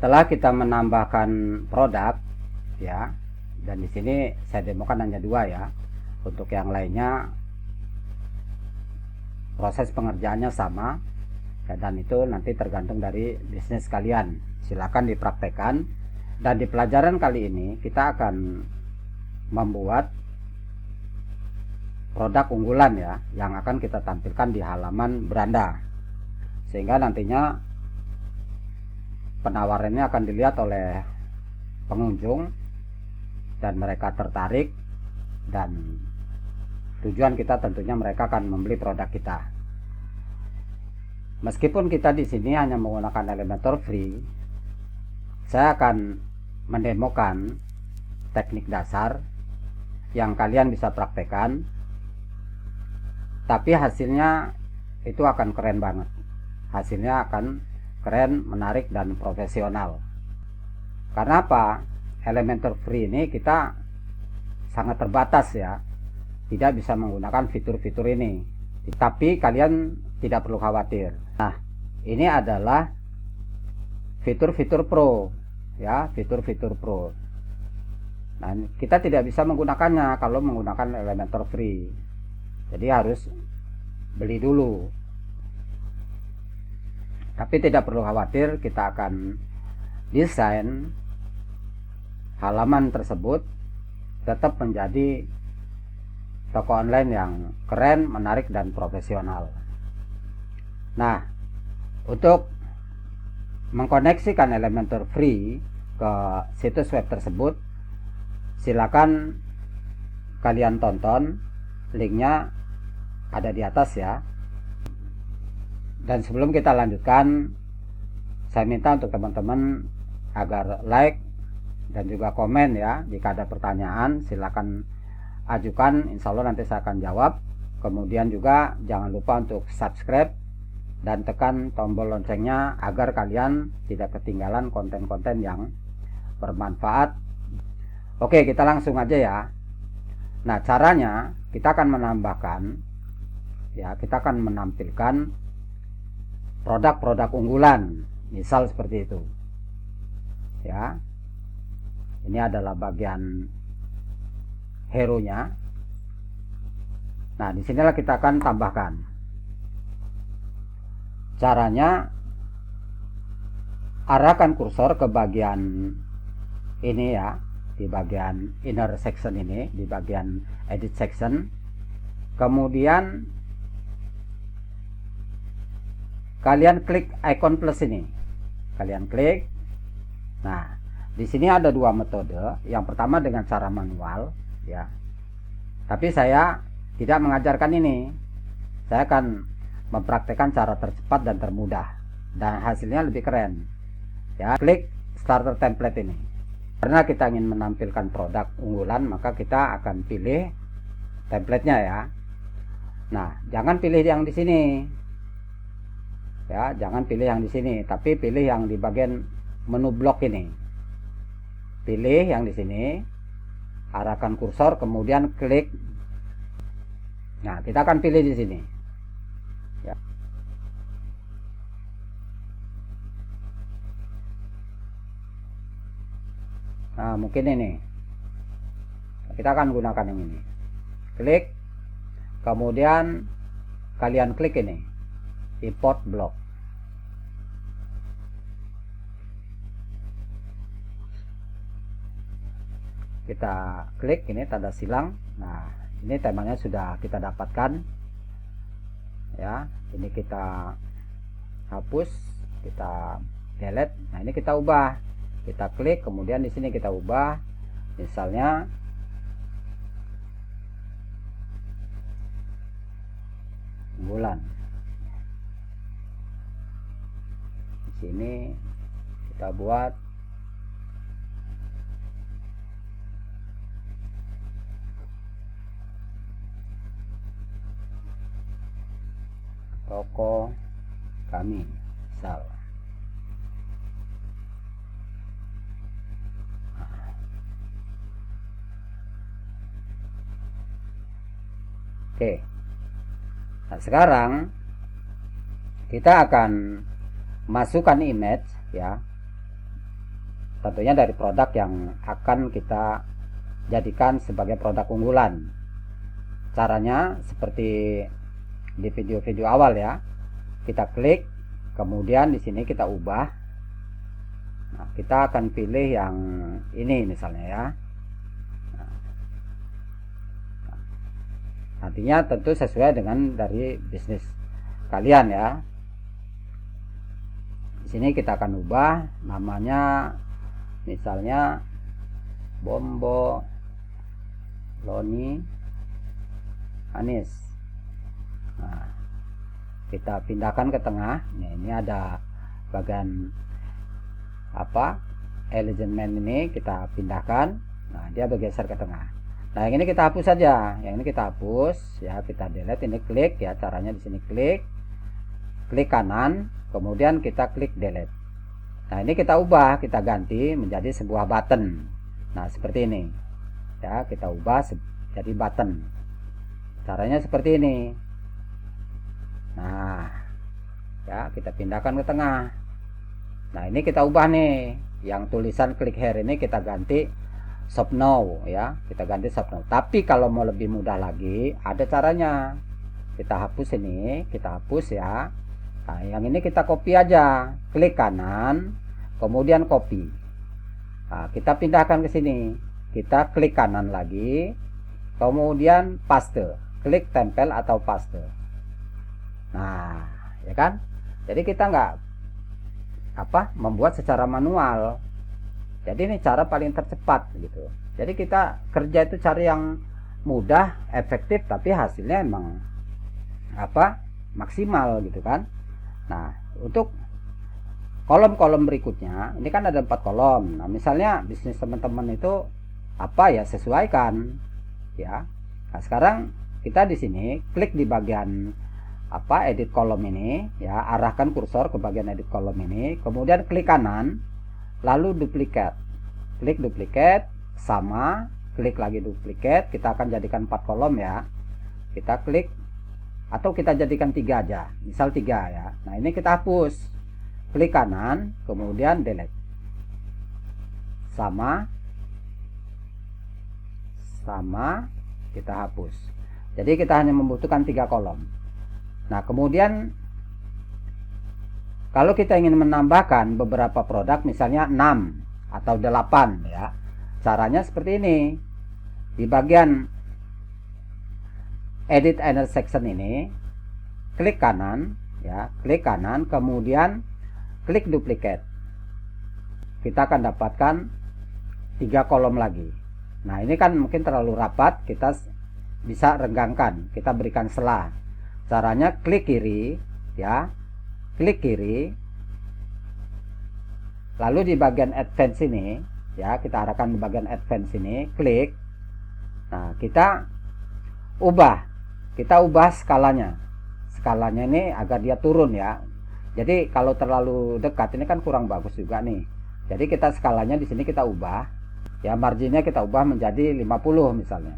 Setelah kita menambahkan produk ya, dan di sini saya demokan hanya 2 ya. Untuk yang lainnya proses pengerjaannya sama ya, dan itu nanti tergantung dari bisnis kalian. Silakan dipraktekkan. Dan di pelajaran kali ini kita akan membuat produk unggulan ya, yang akan kita tampilkan di halaman beranda, sehingga nantinya penawarannya akan dilihat oleh pengunjung dan mereka tertarik, dan tujuan kita tentunya mereka akan membeli produk kita. Meskipun kita di sini hanya menggunakan Elementor Free, saya akan mendemokan teknik dasar yang kalian bisa praktekkan, tapi hasilnya itu akan keren banget. Hasilnya akan keren, menarik, dan profesional. Karena apa? Elementor Free ini kita sangat terbatas ya, tidak bisa menggunakan fitur-fitur ini. Tapi kalian tidak perlu khawatir. Nah, ini adalah fitur-fitur pro ya, fitur-fitur pro. Nah, kita tidak bisa menggunakannya kalau menggunakan Elementor Free. Jadi harus beli dulu. Tapi tidak perlu khawatir, kita akan desain halaman tersebut tetap menjadi toko online yang keren, menarik, dan profesional. Nah, untuk mengkoneksikan Elementor Free ke situs web tersebut, silakan kalian tonton, linknya ada di atas ya. Dan sebelum kita lanjutkan, saya minta untuk teman-teman agar like dan juga komen ya. Jika ada pertanyaan silakan ajukan, insya Allah nanti saya akan jawab. Kemudian juga jangan lupa untuk subscribe dan tekan tombol loncengnya agar kalian tidak ketinggalan konten-konten yang bermanfaat. Oke, kita langsung aja ya. Nah, caranya kita akan menambahkan ya, kita akan menampilkan produk-produk unggulan, misal seperti itu ya. Ini adalah bagian hero nya. Nah, disinilah kita akan tambahkan. Caranya, arahkan kursor ke bagian ini ya, di bagian inner section ini, di bagian edit section. Kemudian kalian klik icon plus ini. Kalian klik. Nah, di sini ada 2 metode. Yang pertama dengan cara manual ya. Tapi saya tidak mengajarkan ini. Saya akan mempraktekkan cara tercepat dan termudah, dan hasilnya lebih keren. Ya, klik starter template ini. Karena kita ingin menampilkan produk unggulan, maka kita akan pilih template-nya ya. Nah, jangan pilih yang di sini. Ya, jangan pilih yang di sini, tapi pilih yang di bagian menu blok ini. Pilih yang di sini, arahkan kursor, kemudian klik. Nah, kita akan pilih di sini. Ya. Nah, mungkin ini. Kita akan gunakan yang ini. Klik. Kemudian kalian klik ini. Import block. Kita klik ini tanda silang. Nah, ini temanya sudah kita dapatkan. Ya, ini kita hapus, kita delete. Nah, ini kita ubah. Kita klik, kemudian di sini kita ubah. Misalnya bulan. Di sini kita buat toko kami, misal. Oke. Nah, sekarang kita akan masukkan image ya. tentunya dari produk yang akan kita jadikan sebagai produk unggulan. Caranya seperti di video-video awal ya, kita klik, kemudian di sini kita ubah. Nah, kita akan pilih yang ini misalnya ya. Nantinya tentu sesuai dengan dari bisnis kalian ya. Di sini kita akan ubah namanya, misalnya Bombo Loni Anis. Nah, kita pindahkan ke tengah. Nah, ini ada bagian Elegant ini kita pindahkan. Nah, dia bergeser ke tengah. Nah, yang ini kita hapus saja. Yang ini kita hapus ya, kita delete. Ini klik ya, caranya di sini klik kanan, kemudian kita klik delete. Nah, ini kita ubah, kita ganti menjadi sebuah button. Nah, seperti ini. Ya, kita ubah jadi button. Caranya seperti ini. Nah, ya, kita pindahkan ke tengah. Nah, ini kita ubah nih. Yang tulisan click here ini kita ganti shop now ya. Kita ganti shop now. Tapi kalau mau lebih mudah lagi, ada caranya. Kita hapus ini, kita hapus ya. Nah, yang ini kita copy aja. Klik kanan, kemudian copy. Nah, kita pindahkan ke sini. Kita klik kanan lagi, kemudian paste. Klik tempel atau paste. Nah, ya kan? Jadi kita nggak membuat secara manual. Jadi ini cara paling tercepat gitu. Jadi kita kerja itu cari yang mudah, efektif, tapi hasilnya emang maksimal gitu kan. Nah, untuk kolom-kolom berikutnya, ini kan ada 4 kolom. Nah, misalnya bisnis teman-teman itu sesuaikan ya. Nah, sekarang kita di sini klik di bagian edit kolom ini ya, arahkan kursor ke bagian edit kolom ini, kemudian klik kanan, lalu duplicate. Klik duplicate, sama, klik lagi duplicate. Kita akan jadikan 4 kolom ya. Kita klik, atau kita jadikan 3 aja, misal 3 ya. Nah, ini kita hapus, klik kanan, kemudian delete, sama, kita hapus. Jadi kita hanya membutuhkan 3 kolom. Nah, kemudian kalau kita ingin menambahkan beberapa produk, misalnya 6 atau 8 ya, caranya seperti ini. Di bagian edit intersection ini, klik kanan ya, klik kanan, kemudian klik duplicate. Kita akan dapatkan 3 kolom lagi. Nah, ini kan mungkin terlalu rapat, kita bisa renggangkan, kita berikan selah. Caranya klik kiri ya, klik kiri, lalu di bagian advance ini ya, kita arahkan di bagian advance ini, klik. Nah, kita ubah skalanya ini agar dia turun ya. Jadi kalau terlalu dekat ini kan kurang bagus juga nih. Jadi kita skalanya di sini kita ubah ya, marginnya kita ubah menjadi 50 misalnya.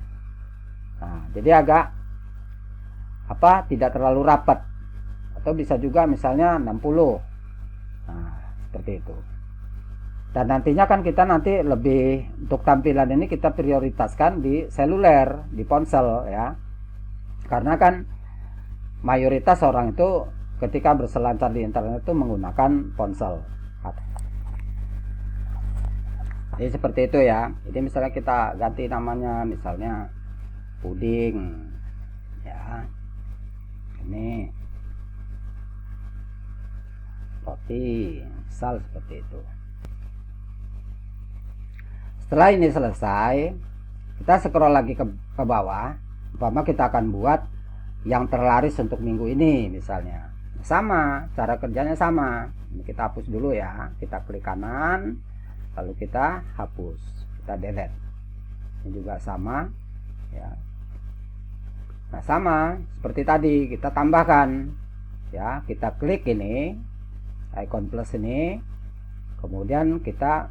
Nah, jadi agak tidak terlalu rapat, atau bisa juga misalnya 60. Nah, seperti itu. Dan nantinya kan kita nanti lebih, untuk tampilan ini kita prioritaskan di seluler, di ponsel ya. Karena kan mayoritas orang itu ketika berselancar di internet itu menggunakan ponsel. Jadi seperti itu ya. Jadi misalnya kita ganti namanya, misalnya puding ya. Ini roti, misal seperti itu. Setelah ini selesai, kita scroll lagi ke bawah. Umpama kita akan buat yang terlaris untuk minggu ini misalnya. Sama, cara kerjanya sama. Ini kita hapus dulu ya. Kita klik kanan, lalu kita hapus, kita delete. Ini juga sama ya. Nah, sama seperti tadi, kita tambahkan ya, kita klik ini icon plus ini, kemudian kita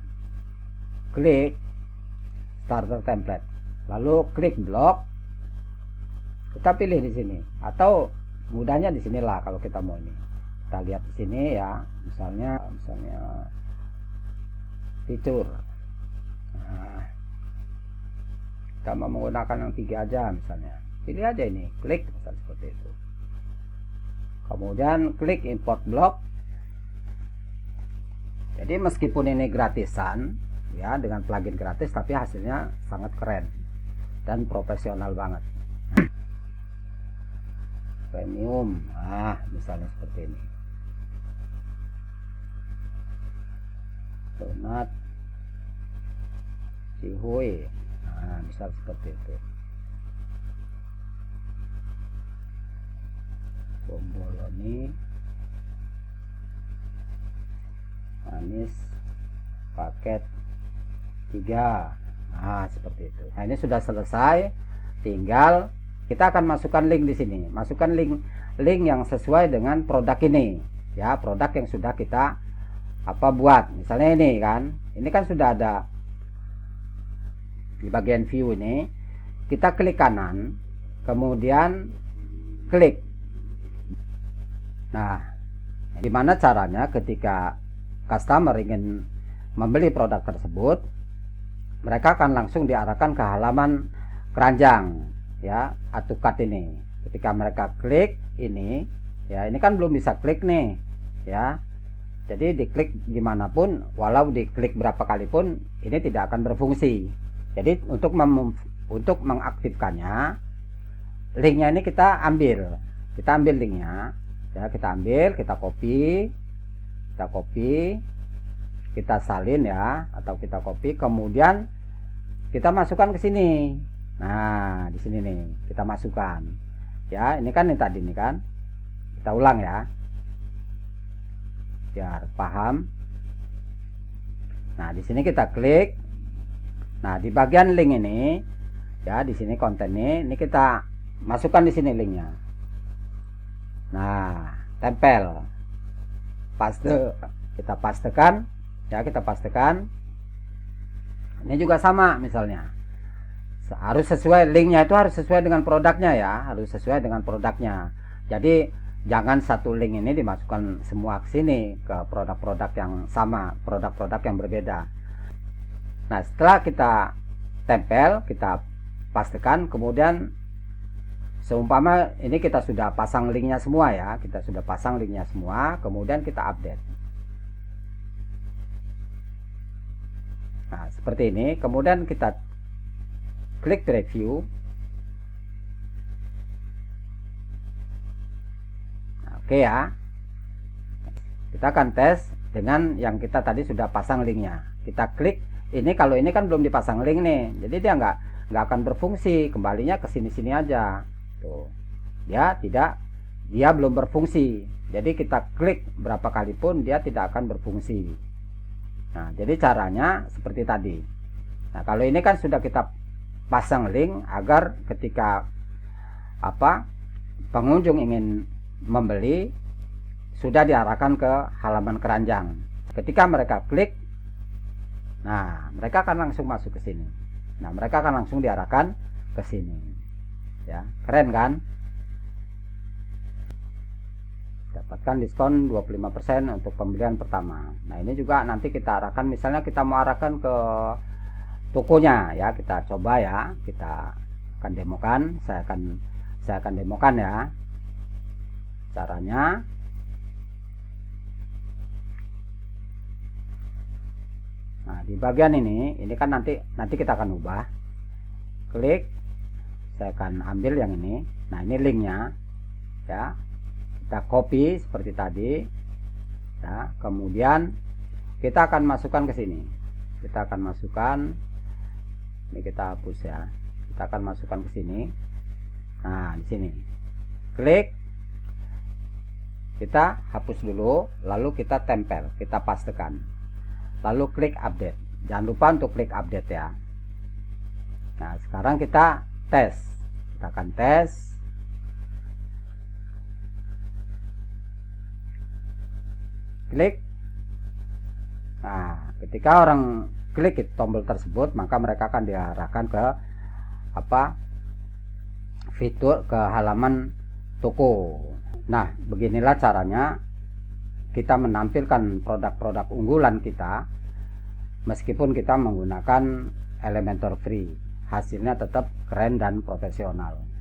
klik starter template, lalu klik blok, kita pilih di sini, atau mudahnya di sinilah kalau kita mau ini. Kita lihat di sini ya, misalnya fitur. Nah, kita mau menggunakan yang 3 aja misalnya, pilih aja ini, klik misalnya seperti itu. Kemudian klik import blok. Jadi meskipun ini gratisan ya, dengan plugin gratis, tapi hasilnya sangat keren dan profesional banget. Premium, nah misalnya seperti ini. Donat Cihuy, nah misal seperti itu. Bomboloni manis paket 3. Nah seperti itu. Nah ini sudah selesai, tinggal kita akan masukkan link di sini, masukkan link yang sesuai dengan produk ini ya, produk yang sudah kita buat. Misalnya ini kan sudah ada di bagian view ini, kita klik kanan, kemudian klik. Nah, gimana caranya ketika customer ingin membeli produk tersebut, mereka akan langsung diarahkan ke halaman keranjang ya, AutoCAD ini. Ketika mereka klik ini ya, ini kan belum bisa klik nih ya. Jadi diklik gimana pun, walau diklik berapa kali pun, ini tidak akan berfungsi. Jadi untuk mengaktifkannya, linknya ini kita ambil linknya ya, kita ambil, kita copy, kita salin ya, atau kita copy, kemudian kita masukkan ke sini. Nah di sini nih kita masukkan ya, ini kan yang tadi nih kan, kita ulang ya biar paham. Nah di sini kita klik. Nah di bagian link ini ya, di sini konten ini kita masukkan di sini linknya. Nah tempel, paste, kita pastekan ya, kita pastekan. Ini juga sama misalnya, harus sesuai, linknya itu harus sesuai dengan produknya ya, harus sesuai dengan produknya. Jadi jangan satu link ini dimasukkan semua ke sini, ke produk-produk yang sama, produk-produk yang berbeda. Nah setelah kita tempel, kita pastikan, kemudian seumpama ini kita sudah pasang linknya semua ya, kita sudah pasang linknya semua, kemudian kita update. Nah seperti ini, kemudian kita klik preview. Oke ya, kita akan tes dengan yang kita tadi sudah pasang linknya. Kita klik ini, kalau ini kan belum dipasang link nih, jadi dia nggak akan berfungsi, kembalinya ke sini aja tuh ya, dia belum berfungsi. Jadi kita klik berapa kali pun dia tidak akan berfungsi. Nah jadi caranya seperti tadi. Nah kalau ini kan sudah kita pasang link agar ketika pengunjung ingin membeli, sudah diarahkan ke halaman keranjang. Ketika mereka klik, nah mereka akan langsung masuk ke sini. Nah mereka akan langsung diarahkan ke sini ya, keren kan? Dapatkan diskon 25% untuk pembelian pertama. Nah ini juga nanti kita arahkan, misalnya kita mau arahkan ke tokonya ya, kita coba ya, kita akan demokan, saya akan demokan ya caranya. Nah di bagian ini kan nanti kita akan ubah, klik, saya akan ambil yang ini. Nah ini linknya ya, kita copy seperti tadi ya, kemudian kita akan masukkan ke sini, kita akan masukkan ini, kita hapus ya, kita akan masukkan ke sini. Nah di sini klik, kita hapus dulu, lalu kita tempel, kita pastekan, lalu klik update. Jangan lupa untuk klik update ya. Nah sekarang kita tes, kita akan tes. Klik. Nah ketika orang klik tombol tersebut, maka mereka akan diarahkan ke fitur, ke halaman toko. Nah beginilah caranya kita menampilkan produk-produk unggulan kita meskipun kita menggunakan Elementor Free, hasilnya tetap keren dan profesional.